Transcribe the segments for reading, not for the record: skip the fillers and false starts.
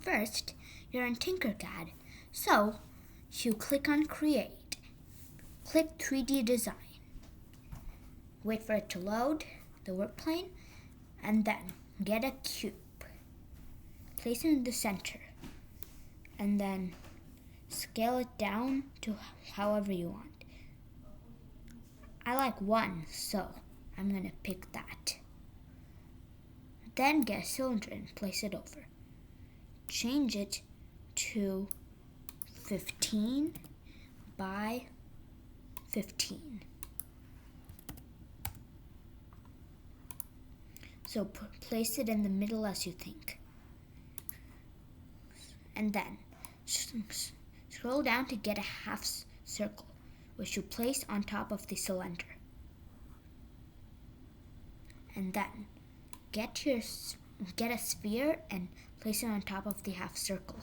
First, you're in Tinkercad, so you click on Create. Click 3D Design. Wait for it to load the work plane, and then get a cube. Place it in the center, and then scale it down to however you want. I like 1, so I'm going to pick that. Then get a cylinder and place it over. Change it to 15 by 15. So place it in the middle as you think. And then scroll down to get a half circle, which you place on top of the cylinder. And then get a sphere and place it on top of the half circle.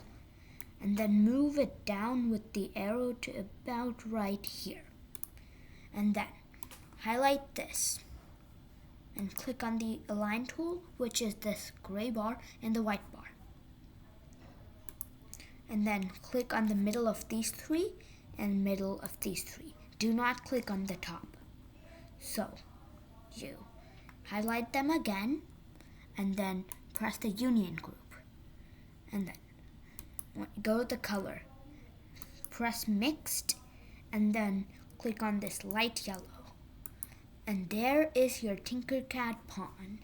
And then move it down with the arrow to about right here. And then highlight this and click on the Align tool, which is this gray bar and the white bar. And then click on the middle of these 3 and middle of these 3. Do not click on the top. So you highlight them again and then press the union group. And then go to the color. Press mixed and then click on this light yellow. And there is your Tinkercad pawn.